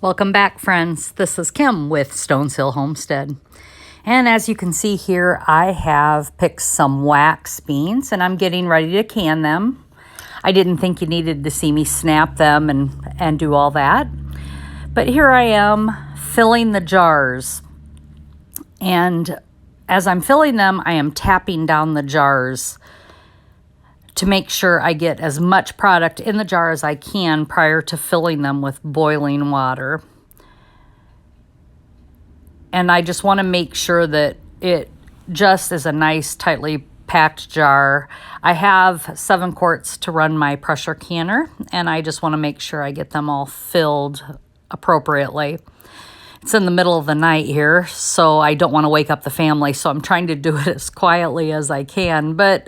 Welcome back, friends. This is Kim with Stones Hill Homestead. And as you can see here, I have picked some wax beans and I'm getting ready to can them. I didn't think you needed to see me snap them and do all that. But here I am filling the jars. And as I'm filling them, I am tapping down the jars to make sure I get as much product in the jar as I can prior to filling them with boiling water. And I just want to make sure that it just is a nice, tightly packed jar. I have 7 quarts to run my pressure canner, and I just want to make sure I get them all filled appropriately. It's in the middle of the night here, so I don't want to wake up the family, so I'm trying to do it as quietly as I can, but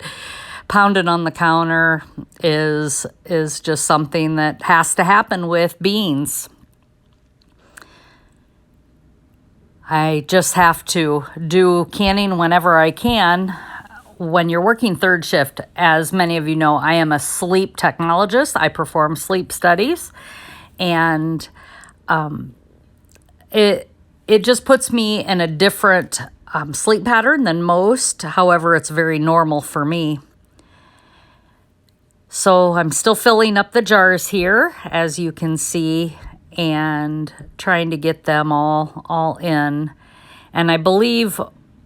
pounding on the counter is just something that has to happen with beans. I just have to do canning whenever I can. When you're working third shift, as many of you know, I am a sleep technologist. I perform sleep studies, and it just puts me in a different sleep pattern than most. However, it's very normal for me. So I'm still filling up the jars here, as you can see, and trying to get them all in. And I believe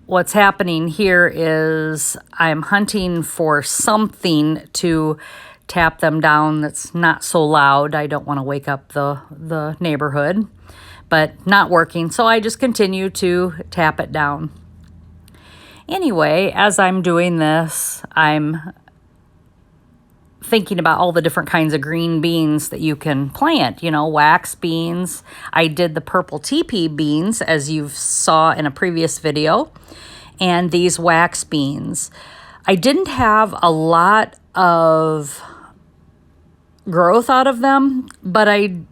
what's happening here is I'm hunting for something to tap them down that's not so loud. I don't want to wake up the neighborhood, but not working. So I just continue to tap it down. Anyway, as I'm doing this, I'm thinking about all the different kinds of green beans that you can plant, wax beans. I did the purple teepee beans, as you saw in a previous video, and these wax beans. I didn't have a lot of growth out of them, but in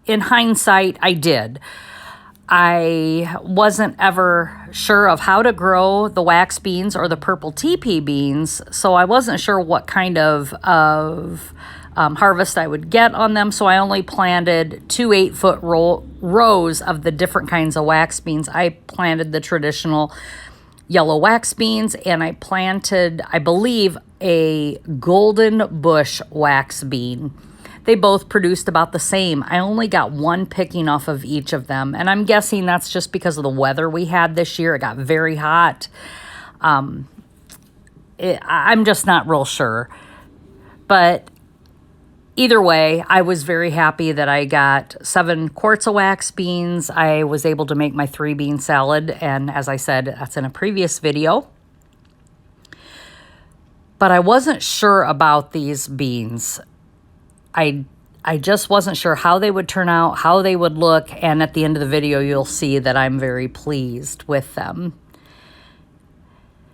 hindsight, I did. I wasn't ever sure of how to grow the wax beans or the purple teepee beans, so I wasn't sure what kind of harvest I would get on them, so I only planted 2 8-foot rows of the different kinds of wax beans. I planted the traditional yellow wax beans, and I planted, I believe, a golden bush wax bean. They both produced about the same. I only got 1 picking off of each of them. And I'm guessing that's just because of the weather we had this year. It got very hot. I'm just not real sure. But either way, I was very happy that I got 7 quarts of wax beans. I was able to make my 3-bean salad. And as I said, that's in a previous video. But I wasn't sure about these beans. I just wasn't sure how they would turn out, how they would look, and at the end of the video, you'll see that I'm very pleased with them.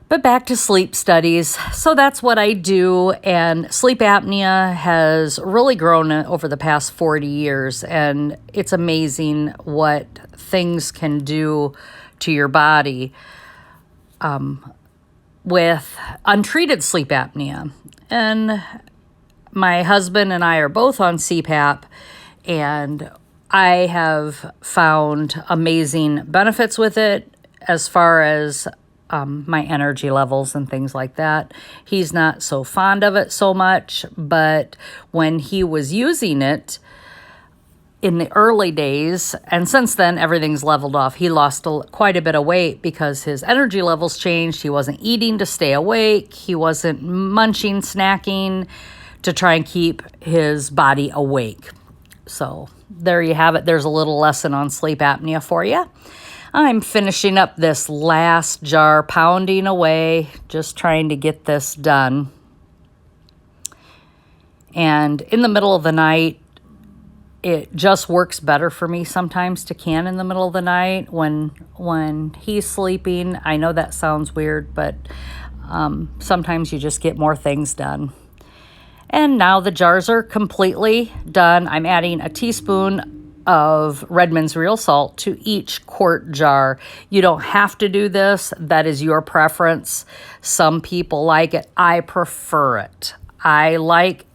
But back to sleep studies. So that's what I do, and sleep apnea has really grown over the past 40 years, and it's amazing what things can do to your body with untreated sleep apnea. And my husband and I are both on CPAP, and I have found amazing benefits with it as far as my energy levels and things like that. He's not so fond of it so much, but when he was using it in the early days, and since then everything's leveled off, he lost quite a bit of weight because his energy levels changed. He wasn't eating to stay awake. He wasn't munching, snacking to try and keep his body awake. So there you have it. There's a little lesson on sleep apnea for you. I'm finishing up this last jar, pounding away, just trying to get this done. And in the middle of the night, it just works better for me sometimes to can in the middle of the night when he's sleeping. I know that sounds weird, but sometimes you just get more things done. And now the jars are completely done. I'm adding a teaspoon of Redmond's real salt to each quart jar. You don't have to do this. That is your preference. Some people like it. I prefer it. I like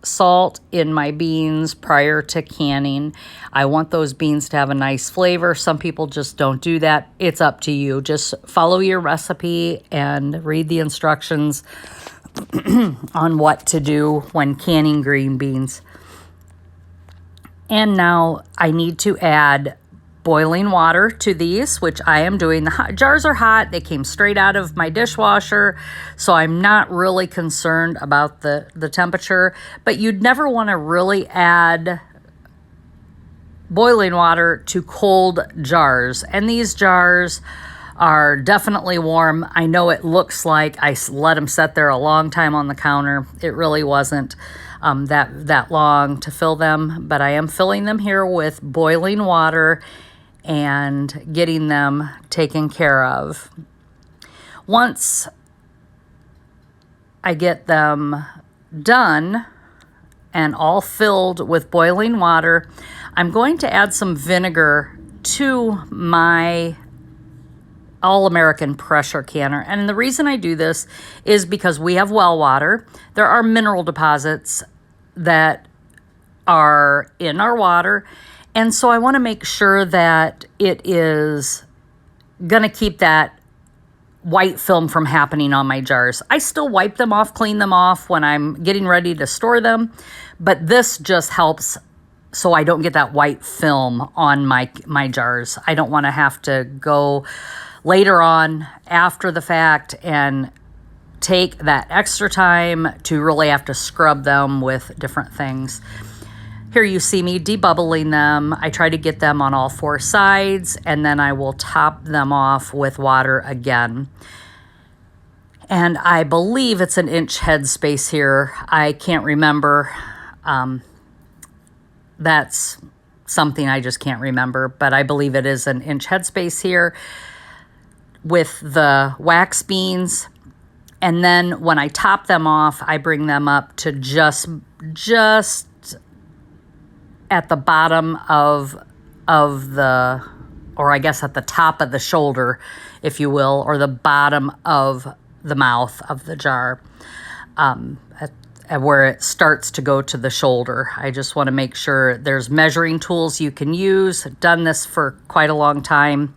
salt in my beans prior to canning. I want those beans to have a nice flavor. Some people just don't do that. It's up to you. Just follow your recipe and read the instructions on what to do when canning green beans. And now I need to add boiling water to these, which I am doing. The jars are hot. They came straight out of my dishwasher, so I'm not really concerned about the temperature. But you'd never want to really add boiling water to cold jars. And these jars are definitely warm. I know it looks like I let them set there a long time on the counter. It really wasn't that long to fill them, but I am filling them here with boiling water and getting them taken care of. Once I get them done and all filled with boiling water, I'm going to add some vinegar to my All-American pressure canner. And the reason I do this is because we have well water. There are mineral deposits that are in our water. And so I want to make sure that it is going to keep that white film from happening on my jars. I still wipe them off, clean them off when I'm getting ready to store them. But this just helps so I don't get that white film on my jars. I don't want to have to go later on after the fact and take that extra time to really have to scrub them with different things. Here you see me debubbling them. I try to get them on all four sides, and then I will top them off with water again. And I believe it's an inch headspace here. I can't remember. That's something I just can't remember, but I believe it is an inch headspace here with the wax beans. And then when I top them off, I bring them up to just at the bottom of the, or I guess at the top of the shoulder, if you will, or the bottom of the mouth of the jar, at where it starts to go to the shoulder. I just want to make sure there's measuring tools you can use. I've done this for quite a long time.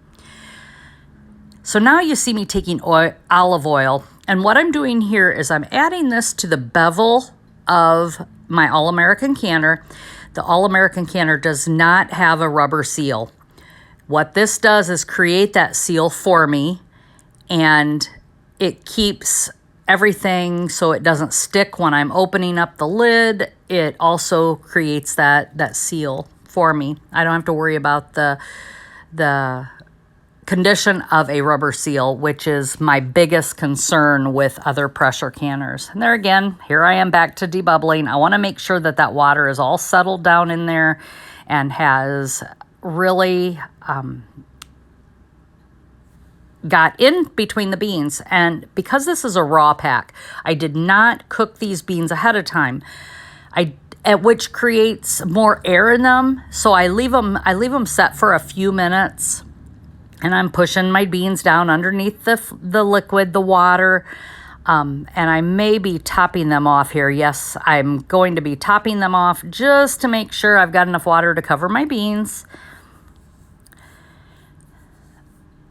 So now you see me taking olive oil, and what I'm doing here is I'm adding this to the bevel of my All-American canner. The All-American canner does not have a rubber seal. What this does is create that seal for me, and it keeps everything so it doesn't stick when I'm opening up the lid. It also creates that seal for me. I don't have to worry about the condition of a rubber seal, which is my biggest concern with other pressure canners. And there again, here I am back to debubbling. I want to make sure that that water is all settled down in there and has really got in between the beans. And because this is a raw pack, I did not cook these beans ahead of time, which creates more air in them. So I leave them set for a few minutes. And I'm pushing my beans down underneath the liquid, the water, and I may be topping them off here. Yes, I'm going to be topping them off just to make sure I've got enough water to cover my beans.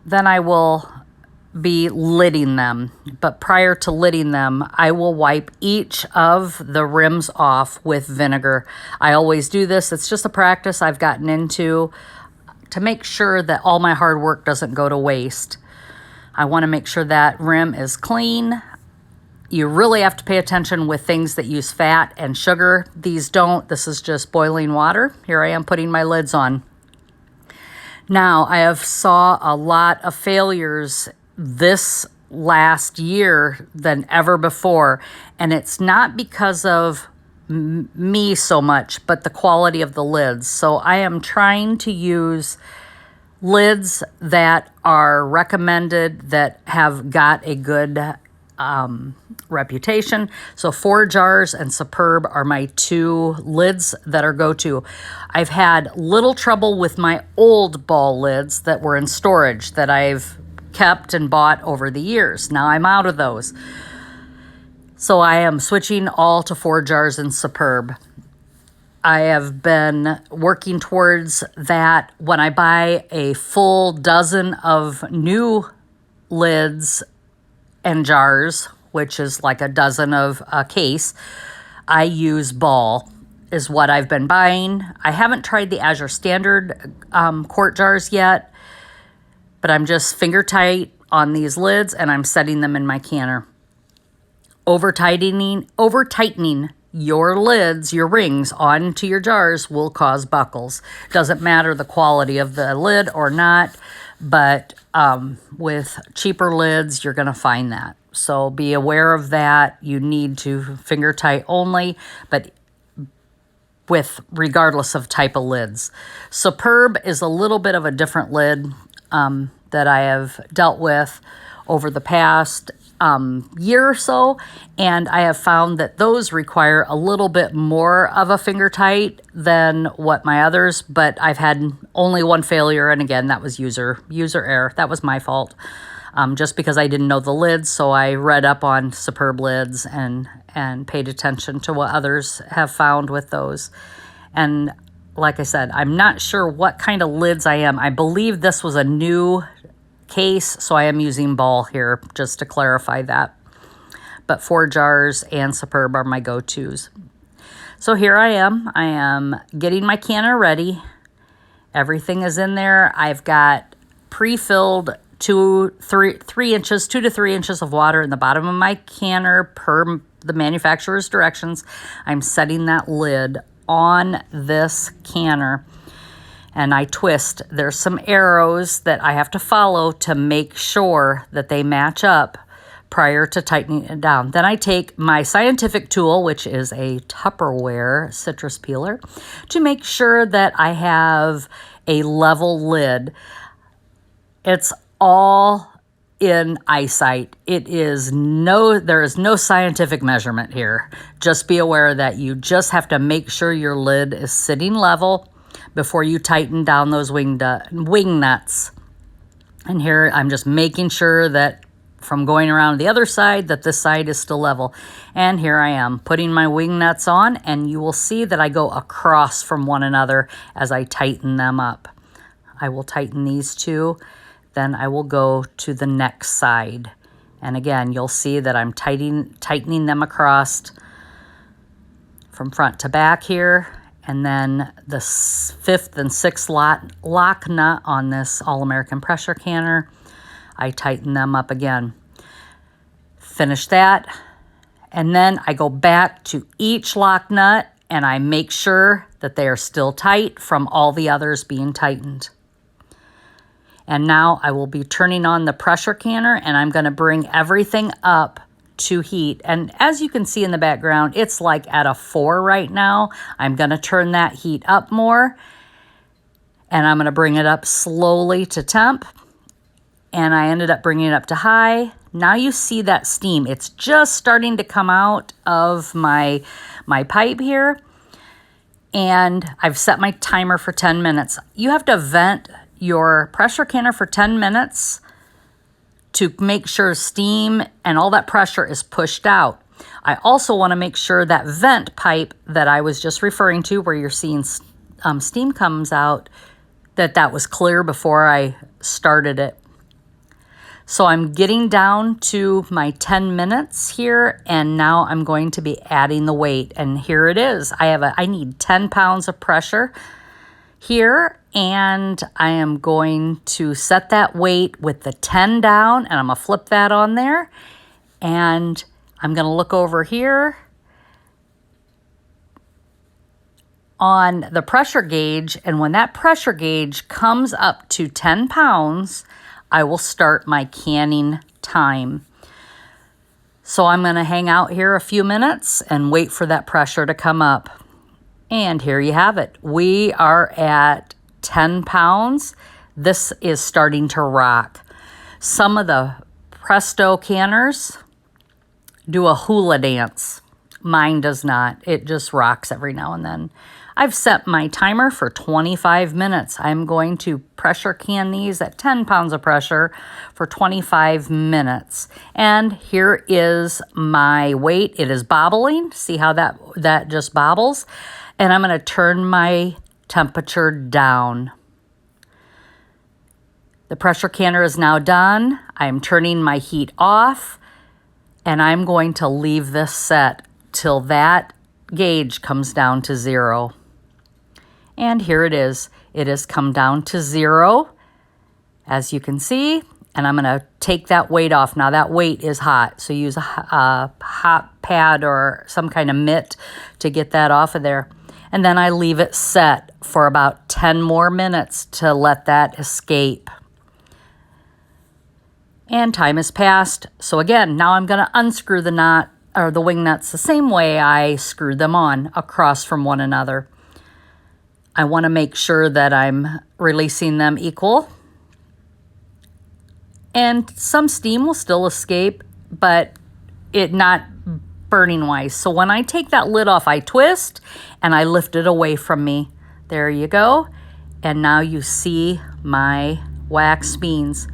Then I will be lidding them. But prior to lidding them, I will wipe each of the rims off with vinegar. I always do this. It's just a practice I've gotten into to make sure that all my hard work doesn't go to waste. I want to make sure that rim is clean. You really have to pay attention with things that use fat and sugar. These don't. This is just boiling water. Here I am putting my lids on. Now, I have saw a lot of failures this last year than ever before, and it's not because of me so much, but the quality of the lids. So I am trying to use lids that are recommended, that have got a good reputation. So 4 Jars and Superb are my 2 lids that are go-to. I've had little trouble with my old ball lids that were in storage that I've kept and bought over the years. Now I'm out of those. So I am switching all to 4 jars in Superb. I have been working towards that. When I buy a full dozen of new lids and jars, which is like a dozen of a case, I use Ball is what I've been buying. I haven't tried the Azure Standard quart jars yet, but I'm just finger tight on these lids and I'm setting them in my canner. Over tightening your lids, your rings onto your jars will cause buckles. Doesn't matter the quality of the lid or not, but with cheaper lids, you're going to find that. So be aware of that. You need to finger tight only, but regardless of type of lids. Superb is a little bit of a different lid that I have dealt with over the past year or so, and I have found that those require a little bit more of a finger tight than what my others, but I've had only one failure, and again, that was user error. That was my fault, just because I didn't know the lids, so I read up on Superb lids and paid attention to what others have found with those. And like I said, I'm not sure what kind of lids I am. I believe this was a new case, so I am using Ball here just to clarify that. But 4 jars and Superb are my go-tos. So here I am getting my canner ready. Everything is in there. I've got pre-filled 2 to 3 inches of water in the bottom of my canner per the manufacturer's directions. I'm setting that lid on this canner and I twist. There's some arrows that I have to follow to make sure that they match up prior to tightening it down. Then I take my scientific tool, which is a Tupperware citrus peeler, to make sure that I have a level lid. It's all in eyesight. There is no scientific measurement here. Just be aware that you just have to make sure your lid is sitting level before you tighten down those wing nuts. And here I'm just making sure that from going around the other side that this side is still level. And here I am putting my wing nuts on, and you will see that I go across from one another as I tighten them up. I will tighten these 2, then I will go to the next side. And again, you'll see that I'm tightening them across from front to back here. And then the 5th and 6th lock nut on this All-American pressure canner, I tighten them up again. Finish that, and then I go back to each lock nut and I make sure that they are still tight from all the others being tightened. And now I will be turning on the pressure canner and I'm going to bring everything up to heat. And as you can see in the background, it's like at a 4 right now. I'm going to turn that heat up more and I'm going to bring it up slowly to temp. And I ended up bringing it up to high. Now you see that steam. It's just starting to come out of my pipe here. And I've set my timer for 10 minutes. You have to vent your pressure canner for 10 minutes to make sure steam and all that pressure is pushed out. I also want to make sure that vent pipe that I was just referring to, where you're seeing steam comes out, that was clear before I started it. So I'm getting down to my 10 minutes here, and now I'm going to be adding the weight. And here it is. I need 10 pounds of pressure here, and I am going to set that weight with the 10 down, and I'm going to flip that on there, and I'm going to look over here on the pressure gauge, and when that pressure gauge comes up to 10 pounds, I will start my canning time. So I'm going to hang out here a few minutes and wait for that pressure to come up. And here you have it. We are at 10 pounds. This is starting to rock. Some of the Presto canners do a hula dance. Mine does not. It just rocks every now and then. I've set my timer for 25 minutes. I'm going to pressure can these at 10 pounds of pressure for 25 minutes. And here is my weight. It is bobbling. See how that just bobbles? And I'm going to turn my temperature down. The pressure canner is now done. I'm turning my heat off, and I'm going to leave this set till that gauge comes down to 0. And here it is. It has come down to 0, as you can see, and I'm going to take that weight off. Now that weight is hot, so use a hot pad or some kind of mitt to get that off of there. And then I leave it set for about 10 more minutes to let that escape. And time has passed. So again, now I'm going to unscrew the knot or the wing nuts the same way I screwed them on, across from one another. I want to make sure that I'm releasing them equal. And some steam will still escape, but it not burning wise. So when I take that lid off, I twist and I lift it away from me. There you go. And now you see my wax beans.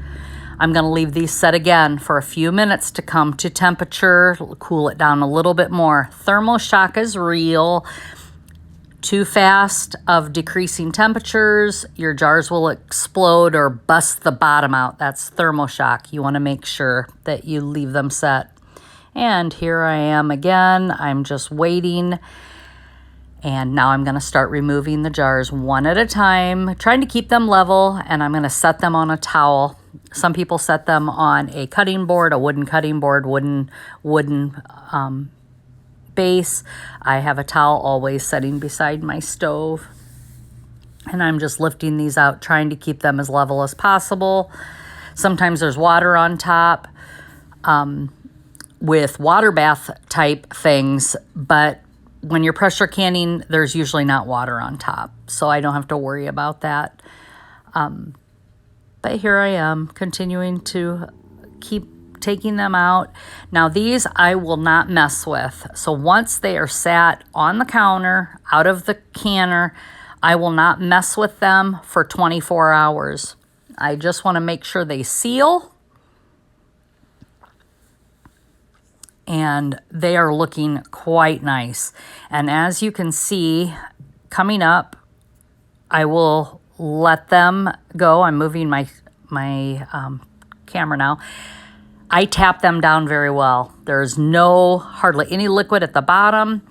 I'm going to leave these set again for a few minutes to come to temperature, cool it down a little bit more. Thermal shock is real. Too fast of decreasing temperatures, your jars will explode or bust the bottom out. That's thermal shock. You want to make sure that you leave them set. And here I am again. I'm just waiting. And now I'm going to start removing the jars one at a time, trying to keep them level, and I'm going to set them on a towel. Some people set them on a cutting board, a wooden cutting board, wooden base. I have a towel always setting beside my stove. And I'm just lifting these out, trying to keep them as level as possible. Sometimes there's water on top with water bath type things, but when you're pressure canning, there's usually not water on top, so I don't have to worry about that. But here I am, continuing to keep taking them out. Now these I will not mess with. So once they are sat on the counter, out of the canner, I will not mess with them for 24 hours. I just want to make sure they seal. And they are looking quite nice. And as you can see, coming up, I will let them go. I'm moving my camera now. I tap them down very well. There's hardly any liquid at the bottom.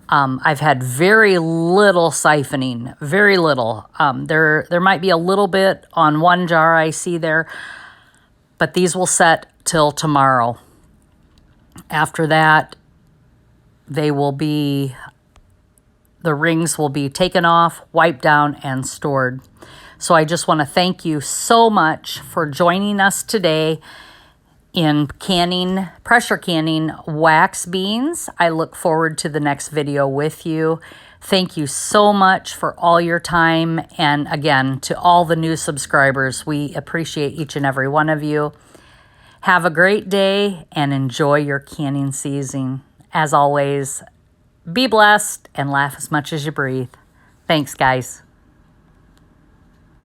I've had very little siphoning, very little. There might be a little bit on one jar I see there, but these will set till tomorrow. After that, the rings will be taken off, wiped down, and stored. So I just want to thank you so much for joining us today in pressure canning wax beans. I look forward to the next video with you. Thank you so much for all your time. And again, to all the new subscribers, we appreciate each and every one of you. Have a great day and enjoy your canning season. As always, be blessed and laugh as much as you breathe. Thanks, guys.